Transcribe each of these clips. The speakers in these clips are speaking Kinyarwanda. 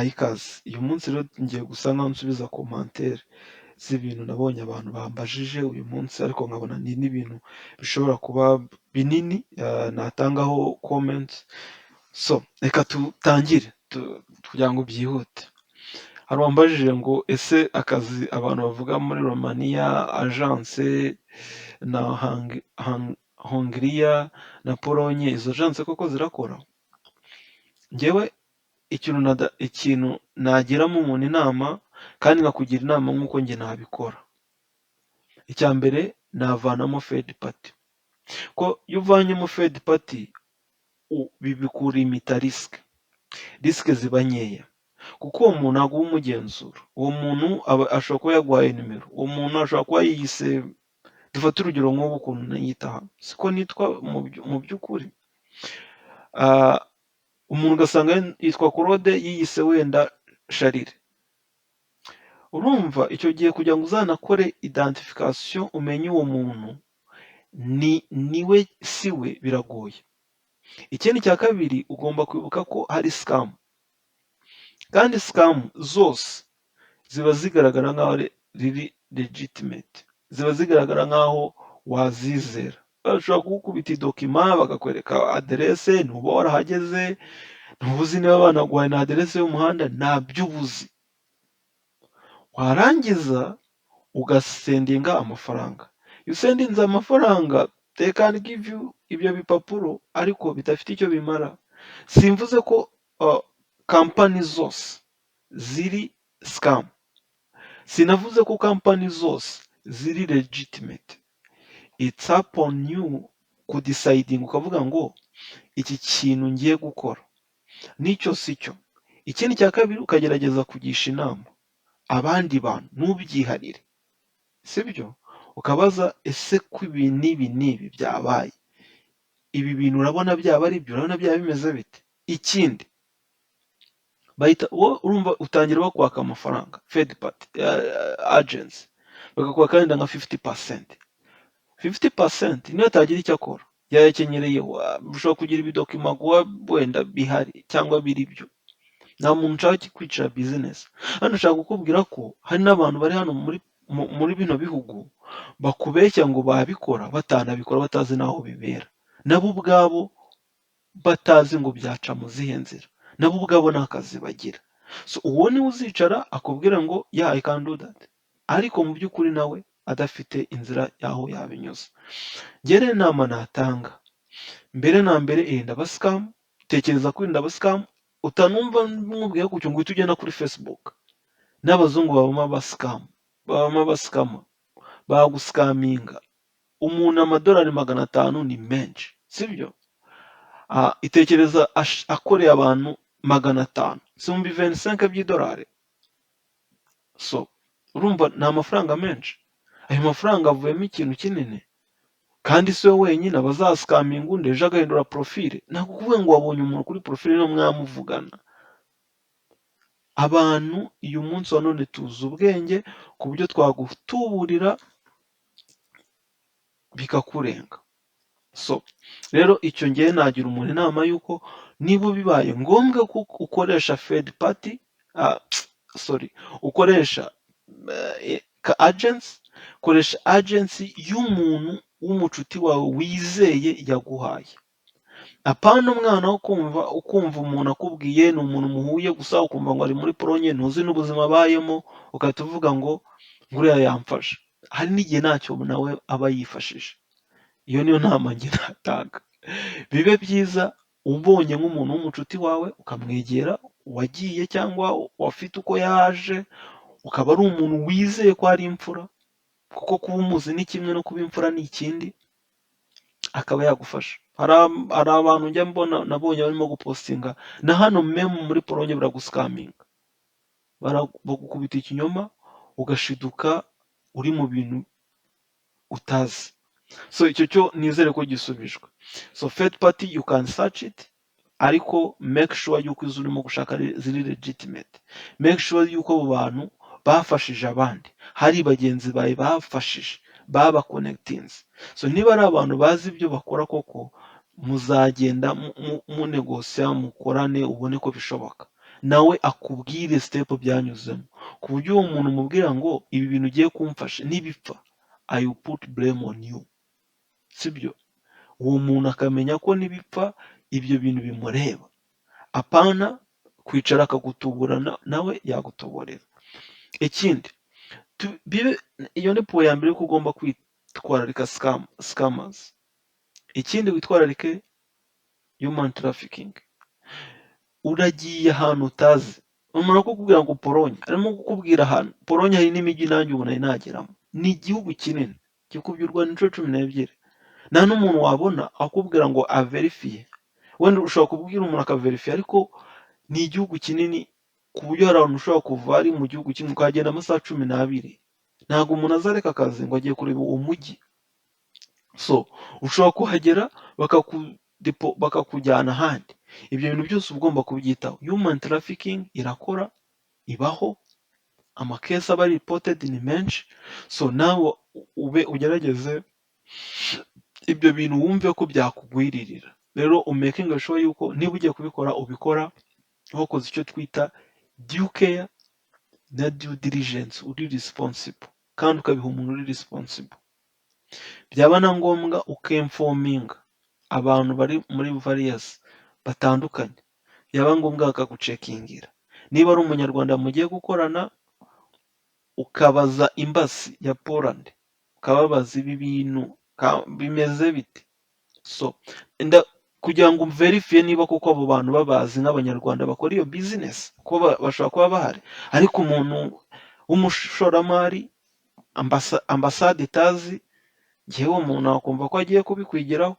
mbahaye ikaze. Uyu munsi rero ngiye gusa nkaho nsubiza komantere z'ibintu nabonye abantu bambajije uyu munsi, ariko nkabona ni n'ibintu bishobora kuba binini natangaho comment. So reka tutangire kugira ngo byihute. Hari uwambajije ngo ese akazi abantu bavuga muri Romania, agence na Hongria na Polonye, izo agence koko zirakora? Njyewe ikintu nagiramo umuntu inama kandi nkakugira inama nk'uko njye nabikora. Icya mbere navanamo third party, ko iyo uvanyemo third party bikurimita risike ziba nkeya, kuko uwo muntu ntabwo uba umugenzura. Uwo muntu ashobora kuba yaguhaye nimero, uwo muntu ashobora kuba yiyise, dufate urugero nk'ubu ukuntu niyita hano, siko nitwa mu by'ukuri. Umuntu ugasanga yitwa Claude yiyise wenda Charire. Urumva icyo gihe kugira ngo uzanakore identification umenye uwo muntu niwe siwe biragoye. Ikindi cya kabiri ugomba kwibuka ko hari scam, kandi scam zose ziba zigaragara nk'aho riri legitimate, ziba zigaragara nk'aho wazizera. Bashobora kugukubita idokima bakakwereka aderese, ntuba warahageze, ntubuzi niba banaguhaye na aderese y'umuhanda, ntabyo ubuzi. Warangiza ugasendinga amafaranga. Iyo usendinze amafaranga, they can give you ibyo bipapuro ariko bidafite icyo bimara. Simvuze ko kampani zose ziri scam, sinavuze ko kampani zose ziri legitimate. It's up on you kudeciding, ukavuga ngo iki kintu ngiye gukora nicyo si cyo. Ikindi cya kabiri ukagerageza kugisha inama abandi bantu, ntubyiharire, sibyo? Ukabaza ese ko ibi n'ibi byabaye, ibi bintu urabona byaba ari byo, urabona byaba bimeze bite? Ikindi urumva utangira bakwaka amafaranga, third party agency bakakwaka kandi nka 50%. 50% niyo atagira icyo akora, yayakenyereye, ushobora kugira ibidokima guha wenda bihari cyangwa biri byo. Nta muntu nshaka kwicira business. Hano ushaka kukubwira ko hari n'abantu bari hano muri bino bihugu bakubeshya ngo babikora batanabikora, batazi n'aho bibera, nabo ubwabo batazi ngo byaca mu zihe nzira, nabo ubwabo nta kazi bagira. So uwo niwe uzicara akubwira ngo yeah I can do that, ariko mu by'ukuri nawe adafite inzira yaho yabinyuza. Njye rero inama natanga, mbere na mbere irinda aba scam. Tekereza kwirinda aba scam, utanumva nkubwiye gutyo ngo uhite ugenda kuri Facebook. N'abazungu babamo abasikama, bagusikaminga umuntu amadolari 500 ni menshi, sibyo? Itekereza akoreye abantu 500, sumbi 25 by'idolari. So urumva ni amafaranga menshi. Ayo mafaranga avuyemo ikintu kinini, kandi si we wenyine abazasikaminga undi ejo agahindura profile. Ntabwo kuvuga ngo wabonye umuntu kuri profile no mwamuvugana. Abantu uyu munsi wa none tuzi ubwenge ku buryo twagutuburira bikakurenga. So rero icyo ngiye nagira umuntu inama yuko niba bibaye ngombwa ko ukoresha third party, ukoresha agency, koresha agency y'umuntu w'umucuti wawe wizeye yaguhaye. Apana umwana wo ukumva umuntu akubwiye ni umuntu muhuye gusa, ukumva ngo ari muri Polonye, ntuzi n'ubuzima abayemo, ugahita uvuga ngo nguriya yamfasha. Hari n'igihe ntacyo nawe aba yifashije. Iyo niyo nama njye natanga. Bibe byiza ubonye nk'umuntu w'umucuti wawe ukamwegera, wagiye cyangwa wafite uko yaje, ukaba ari umuntu wizeye ko ari imfura, kuko kuba umuzi ni kimwe no kuba imfura ni ikindi, akaba yagufasha. Hari abantu njya mbona nabonye barimo gupostinga na hano meme muri Polonye baraguskaminga, bagukubita ikinyoma ugashiduka uri mu bintu utazi. So icyo cyo nizere ko gisubijwe. So third party you can search it, ariko make sure yuko izo urimo gushaka ziri legitimate. Make sure yuko abo bantu bafashije abandi, hari bagenzi bawe bafashije, baba connectings. So niba ari abantu bazi ibyo bakora koko, muzagenda munegosya, mukorane, ubone ko bishoboka. nawe akubwire step byanyuzemo, ku buryo uwo muntu umubwira ngo ibi bintu ugiye kumfasha nibipfa I will put blame on you, sibyo? Uwo muntu akamenya ko nibipfa ibyo bintu bimureba, apana kwicara akagutubura nawe yagutoborera. Ikindi bibe, iyo ni po ya mbere ko ugomba kwitwararika scammers. Ikindi witwararike human trafficking. Uragiye ahantu utazi, umuntu akubwira ngo Polonye, arimo kukubwira ahantu Polonye hari n'imijyi nanjye ubu nari nageramo, ni igihugu kinini gikubyurwa n'inshuro 12, nta n'umuntu wabona akubwira ngo averifiye. Wenda ushobora kubwira umuntu akaverifiye, ariko ni igihugu kinini ku buryo hari abantu ushobora kuva ari mu gihugu kimwe ukagenda amasaha 12, ntabwo umuntu azareka akazi ngo agiye kureba uwo mujyi. So ushobora kuhagera bakakujyana ahandi. Ibyo bintu byose uba ugomba kubyitaho. Human trafficking irakora, ibaho, amakesi aba reported ni menshi. So nawe ugerageze ibyo bintu wumve ko byakugwiririra. Rero umaking sure yuko niba ugiye kubikora ubikora wakoze icyo twita due care na due diligence, uri responsible, kandi ukabiha umuntu uri responsible. Byaba na ngombwa ukemfominga abantu bari muri various batandukanye, byaba ngombwa bakagucekingira. Niba ari umunyarwanda mugiye gukorana, ukabaza imbasi ya Poland, ukababaza ibi bintu bimeze bite. So kugira ngo verifie niba koko abo bantu babazi nk'abanyarwanda bakora iyo business, ko bashobora kuba bahari, ariko umuntu w'umushoramari ambasade itazi, ngewe umuntu akumva ko agiye kubikwigiraho.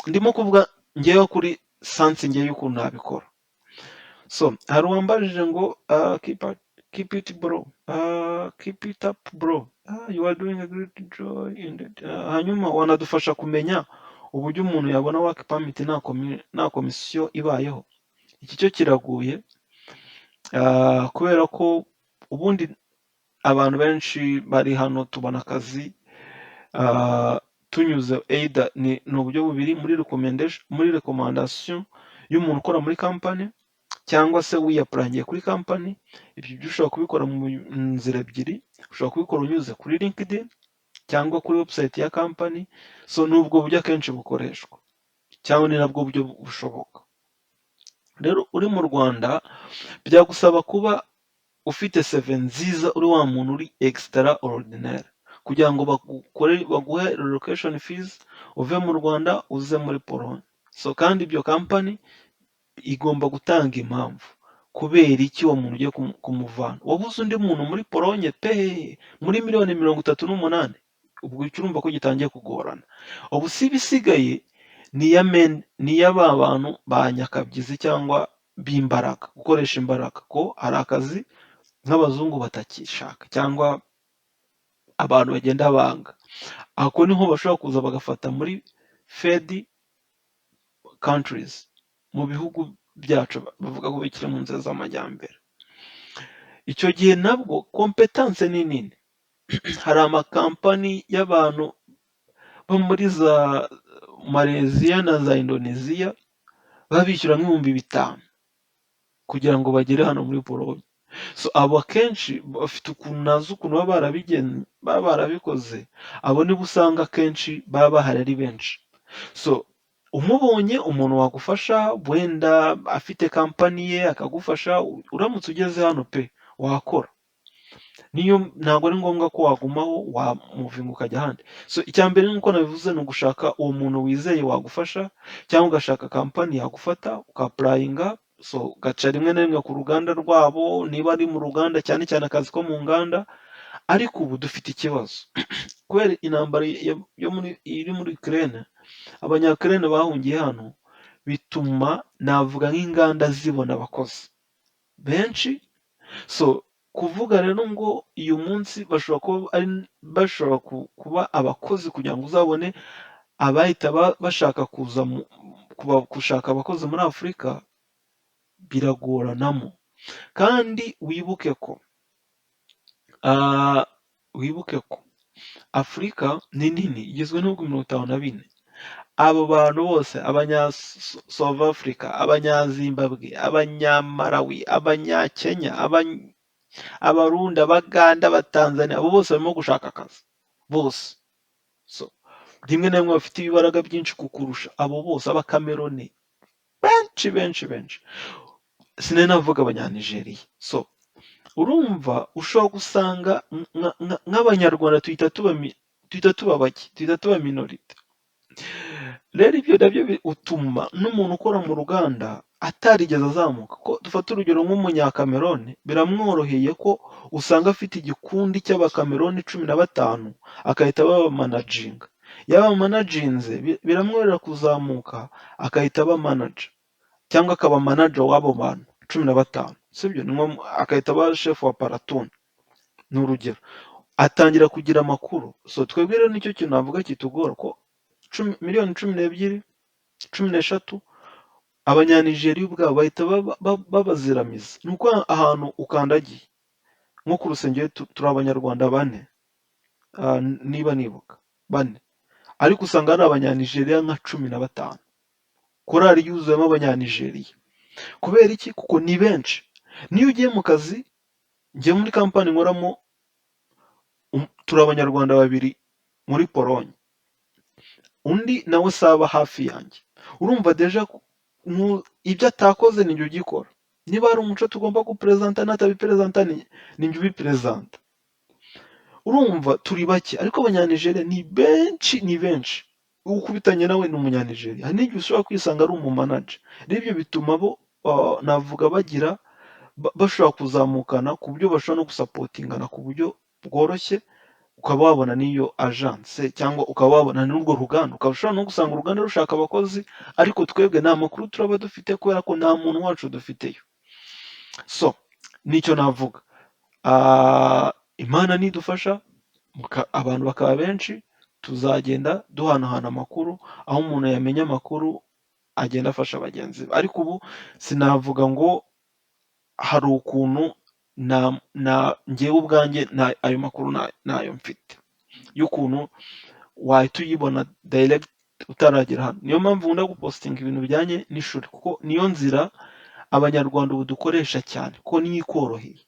Ndimo kuvuga ngewe kuri sansi ngewe y'ukuntu nabikora. So hari uwambajije ngo keep it bro, keep it up bro, you are doing a great job indeed. Hanyuma wanadufasha kumenya uburyo umuntu yabona work permit nta komisiyo ibayeho. Iki cyo kiraguye, kubera ko ubundi abantu benshi bari hano tubona akazi tunyuze either ni uburyo bubiri, muri recommendation y'umuntu ukora muri company, cyangwa se wiyapurangiye kuri company. Ibyo byo ushobora kubikora mu nzira ebyiri, ushobora kubikora unyuze kuri LinkedIn cyangwa kuri website ya company. So nubwo buryo akenshi bukoreshwa, cyangwa ni nabwo buryo bushoboka. Rero uri mu Rwanda byagusaba kuba ufite CV nziza, uri wa muntu uri extraordinaire, kugira ngo baguhe relocation fees uve mu Rwanda uze muri Pologne. So kandi ibyo company igomba gutanga impamvu kubera iki uwo muntu ugiye kumuvana. Wabuze undi muntu muri Pologne pe muri miliyoni 38, ubwo urumva ko gitangiye kugorana. Ubu si bisigaye ni ba bantu ba nyakabyizi cyangwa b'imbaraga, gukoresha imbaraga, ko hari akazi nk'abazungu batakishaka cyangwa abantu bagenda banga. Ako niho bashobora kuza bagafata muri third countries, mu bihugu byacu bavuga ko bikiri mu nzira z'amajyambere. Icyo gihe nabwo competence ni nini. Hari amakampani y'abantu bo muri za Malaysia na za Indonesia babishyura nk'ibihumbi 5 kugira ngo bagere hano muri Pologne. So abo akenshi bafite ukuntu nazi ukuntu baba barabikoze, abo nibo usanga akenshi baba bahari ari benshi. So umubonye umuntu wagufasha, wenda afite kampani ye akagufasha, uramutse ugeze hano pe wakora. Niyo ntabwo ari ngombwa ko wagumaho wamuvinga ukajya ahandi. So icya mbere nk'uko nabivuze ni ugushaka uwo muntu wizeye wagufasha, cyangwa ugashaka kampani yagufata ukaprayinga. So gaca rimwe na rimwe ku ruganda rwabo, niba ari mu ruganda, cyane cyane akazi ko mu nganda. Ariko ubu dufite ikibazo kubera intambara iri muri Ukraine, abanya-Ukraine bahungiye hano, bituma navuga nk'inganda zibona abakozi benshi. So kuvuga rero ngo uyu munsi bashobora kuba abakozi kugira ngo uzabone abahita bashaka kuza gushaka abakozi muri Afurika, biragoranamo. Kandi wibuke ko Afurika ni nini, igizwe n'ibihugu 54. abo bantu bose abanya South Africa, abanyazimbabwe, abanyamarawi, abanyakenya, abarundi, abaganda, abatanzania, abo bose barimo gushaka akazi bose. So rimwe na rimwe bafite ibibaraga byinshi kukurusha abo bose, abakameroni benshi benshi benshi, sinari navuga abanyanigeriya. So urumva ushobora gusanga nk'abanyarwanda tuhita tuba bake, tuhita tuba minorite. Rero ibyo nabyo utuma n'umuntu ukora mu ruganda atarigeze azamuka. Ko dufata urugero nk'umunyakameroni, biramworoheye ko usanga afite igikundi cy'abakameroni 15 akahita baba manajinga. Yaba manajinze biramworohera kuzamuka akahita aba manager, cyangwa akaba manager w'abo bantu 15, sibyo? Akahita aba chef wa paratoni, ni urugero. Atangira kugira amakuru. So twebwe rero nicyo kintu navuga kitugora, ko miliyoni 12, 13 abanyanigeriya ubwabo bahita babaziramiza. Ni uko ahantu ukandagiye nko ku rusengero turi abanyarwanda 4, niba nibuka 4, ariko usanga ari abanyanigeriya nka 15. Korali yuzuyemo abanyanigeriya. Kubera iki? Kuko ni benshi. Niyo ugiye mu kazi, njye muri kampani nkoramo turi abanyarwanda 2 muri Polonye, undi nawe saba hafi yanjye. Urumva deja ibyo atakoze ninjye ugikora. Niba hari umuco tugomba gupresenta, natabipresenta ninjye ubipresenta. Urumva turi bake, ariko abanyanigeriya ni benshi, ni benshi. Ukubitanye nawe ni umunyanigeriya, hari n'igihe ushobora kwisanga ari umumanager. Rero ibyo bituma bo navuga bagira bashobora kuzamukana ku buryo bashobora no gusapotingana ku buryo bworoshye, ukaba wabona n'iyo agence cyangwa ukaba wabona n'urwo ruganda, ukaba ushobora no gusanga uruganda rushaka abakozi, ariko twebwe nta makuru turaba dufite kubera ko nta muntu wacu dufiteyo. So nicyo navuga. Imana nidufasha abantu bakaba benshi, tuzagenda duhanahana amakuru, aho umuntu yamenya amakuru agenda afasha bagenzi be. Ariko ubu sinavuga ngo hari ukuntu njyewe ubwanjye ayo makuru nayo mfite y'ukuntu wahita uyibona direct utaragera hano. Niyo mpamvu nkunda gupostinga ibintu bijyanye n'ishuri, kuko niyo nzira abanyarwanda ubu dukoresha cyane, kuko niyo ikoroheye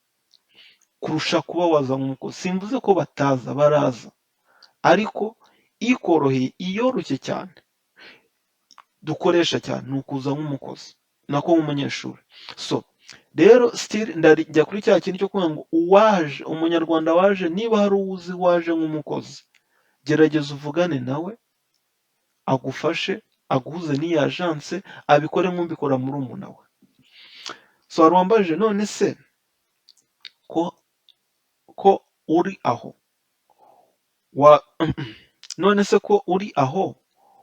kurusha kuba waza nk'umukozi. Simvuze ko bataza, baraza, ariko ikoroheye, iyoroshye cyane dukoresha cyane ni ukuza nk'umukozi, nako nk'umunyeshuri. So rero still njya kuri cya kintu cyo kuvuga ngo uwaje, umunyarwanda waje, niba hari uwuzi waje nk'umukozi, gerageza uvugane nawe agufashe, aguhuze n'iyi agence, abikore nk'ubikora muri umunawe. So hari uwambajije, none se ko uri aho none se ko uri aho,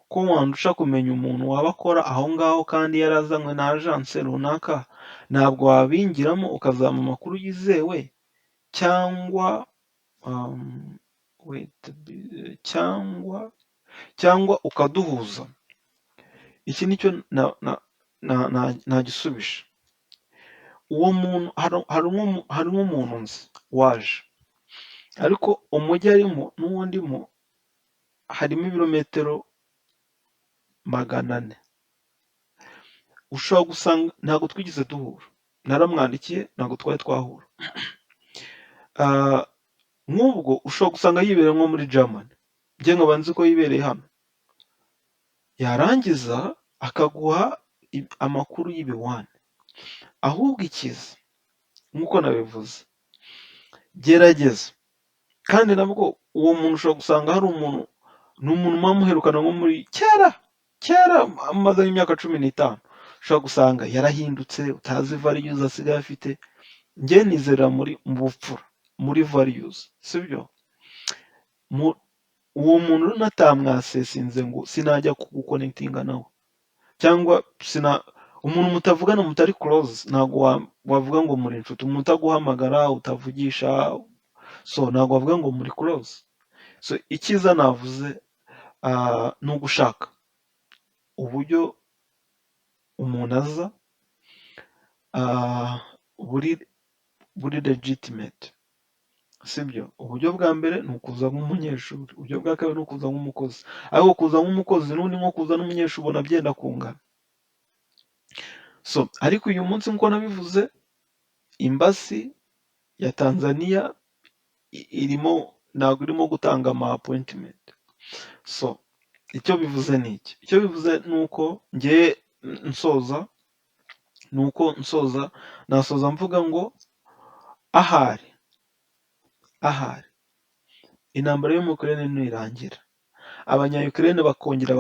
ko wandusha kumenya umuntu waba akora aho ngaho kandi yarazanywe na agence runaka, ntabwo wabingiramo ukazama amakuru yizewe, cyangwa ukaduhuza? Iki nicyo nagisubije. Uwo muntu hari nk'umuntu nzi waje, ariko umujyi arimo n'uwo ndimo harimo ibirometero 400. Ushobora gusanga ntabwo twigeze duhura, naramwandikiye ntabwo twari twahura. Nk'ubwo ushobora gusanga yibereye nko muri Germany, njye nkaba nzi ko yibereye hano, yarangiza akaguha amakuru y'ibiwane. Ahubwo ikiza, nk'uko nabivuze, gerageza. Kandi nabwo uwo muntu ushobora gusanga hari umuntu, ni umuntu muba muherukana nko muri kera amaze nk'imyaka 15, ushobora gusanga yarahindutse, utazi values asigaye afite. Njye nizera mu bupfura, muri values, sibyo? Uwo muntu natamwasesinze ngo sinajya kuguconnectinga nawe, cyangwa umuntu mutavugana, mutari close, ntabwo wavuga ngo muri inshuti. Umuntu utaguhamagara, utavugisha, so ntabwo wavuga ngo muri close. So icyiza navuze ni ugushaka uburyo umuntu aza buri legitimate. sibyo? Uburyo bwa mbere ni ukuza nk'umunyeshuri, uburyo bwa kabiri ni ukuza nk'umukozi, ariko kuza nk'umukozi n'undi nko kuza n'umunyeshuri ubona byenda kungana. So ariko uyu munsi nk'uko nabivuze, imbasi ya Tanzania ntabwo irimo gutanga ama appointment. So icyo bivuze ni iki? Icyo bivuze ni uko nasoza mvuga ngo ahari intambara yo muri Ukraine nirangira, abanya-Ukraine bakongera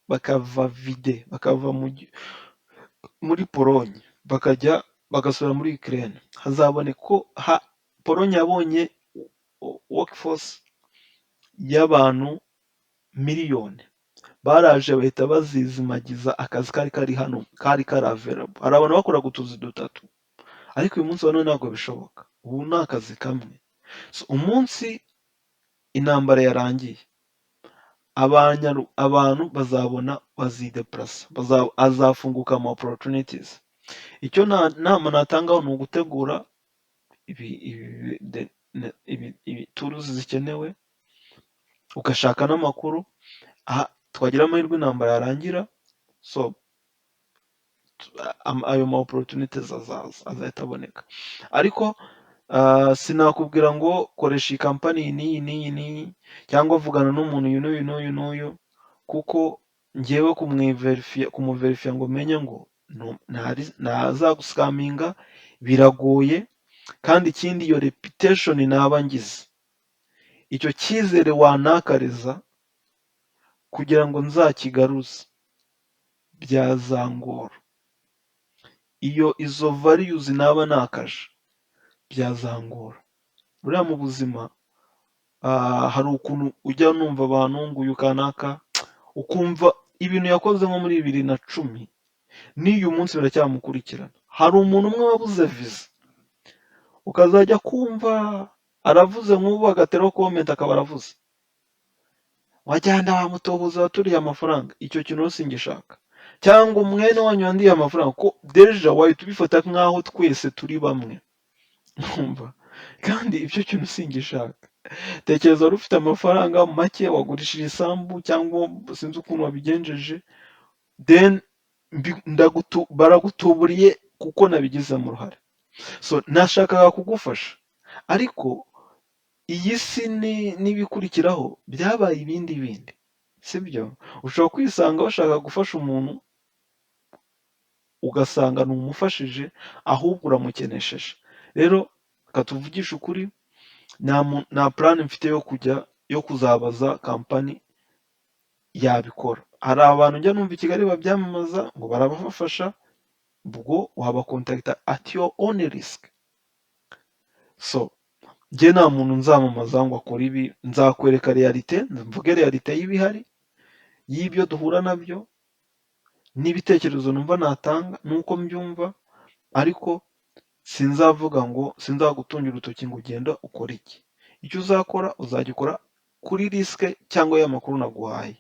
bakava muri Polonye bagasubira muri Ukraine, hazaboneka ko Polonye yabonye workforce y'abantu miliyoni, baraje bahita bazizimagiza akazi kari hano, kari available. Hari abantu bakoraga utuzi dutatu, ariko uyu munsi wa none ntabwo bishoboka, ubu ni akazi kamwe. So umunsi intambara yarangiye, abantu bazabona bazideplasa, azafunguka ama opportunities. Icyo nama natangaho ni ugutegura tools zikenewe, ugashaka n'amakuru, twagira amahirwe intambara yarangira, so ayo ma opportunities azahita aboneka. Ariko sinakubwira ngo koresha iyi kampani n'iyi cyangwa vugana n'umuntu uyu n'uyu, kuko ngewe kumuverifiya ngo menye ngo ntazaguskaminga biragoye, kandi ikindi iyo reputation naba ngize, icyo cyizere wanakariza kugira ngo nzakigaruze byazangora, izo values naba nakaje byazangora. Buriya mu buzima hari ukuntu ujya numva abantu ngo uyu kanaka, ukumva ibintu yakoze nko muri 2010 n'uyu munsi biracyamukurikirana. Hari umuntu umwe wabuze visa, ukazajya kumva aravuze nk'ubu agateraho comment akaba aravuze, wajyana wamutobuza waturiye amafaranga. Icyo kintu singishaka. Cyangwa umwene wanyu yandiye amafaranga, ko deja wahita ubifata nk'aho twese turi bamwe, umva, kandi ibyo kintu singishaka. Tekereza wari ufite amafaranga make, wagurishije isambu cyangwa sinzi ukuntu wabigenjeje, then baragutuburiye kuko nabigizemo uruhare. So nashakaga kugufasha, ariko iyi si n'ibikurikiraho byabaye ibindi sibyo? Ushobora kwisanga bashaka gufasha umuntu ugasanga ntumufashije, ahubwo uramukenesheje. Rero katuvugisha ukuri, nta plan mfite yo kuzabaza kampani yabikora. Hari abantu njya numva i Kigali babyamamaza ngo barabafasha, ubwo wabakontakita at your own risk. So njye nta muntu nzamamaza ngo akore ibi, nzakwereka realite, mvuge realite y'ibihari, y'ibyo duhura nabyo, n'ibitekerezo numva natanga nuko mbyumva, ariko sinzavuga ngo sinzagutungira urutoki ngo ugenda ukora iki. Icyo uzakora uzagikora kuri risk cyangwa y'amakuru naguhaye.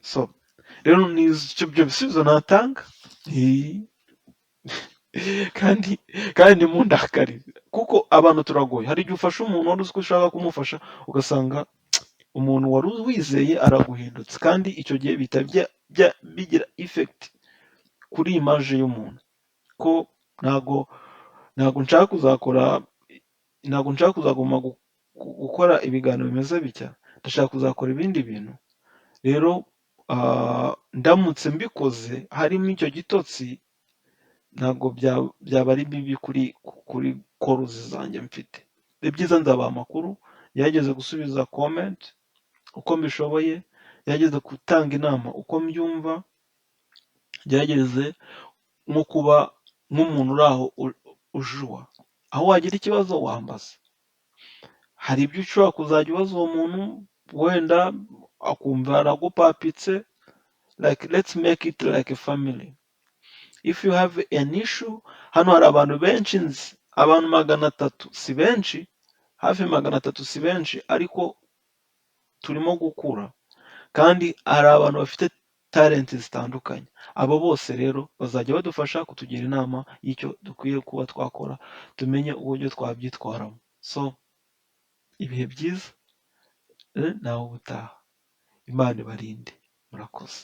So rero ni ibyo bisubizo natanga, kandi mundakarire, kuko abantu turagoye. Hari igihe ufasha umuntu wari uzi ko ushaka kumufasha, ugasanga umuntu wari wizeye araguhindutse, kandi icyo gihe bihita bigira effect kuri image y'umuntu. Ko ntago nshaka kuzaguma gukora ibiganiro bimeze bitya, ndashaka kuzakora ibindi bintu. Rero ndamutse mbikoze harimo icyo gitotsi, ntabwo byaba ari bibi kuri koruzi zanjye mfite. Ibyiza nzabaha amakuru, yageze gusubiza comment uko mbishoboye, yageze gutanga inama uko mbyumva, gerageze nko kuba nk'umuntu uri aho ujuwa, aho wagira ikibazo wambaza. Hari ibyo ushobora kuzajya ubaza uwo muntu, wenda akumva aragupapitse, like let's make it like a family. If you have an issue, hano hari abantu benshi nzi, abantu 300 si benshi, hafi 300 si benshi, ariko turimo gukura, kandi hari abantu bafite talent zitandukanye. Abo bose rero bazajya badufasha kutugira inama y'icyo dukwiye kuba twakora, tumenye uburyo twabyitwaramo. So ibihe byiza nawe ubutaha. Imana ibarinde. Murakoze.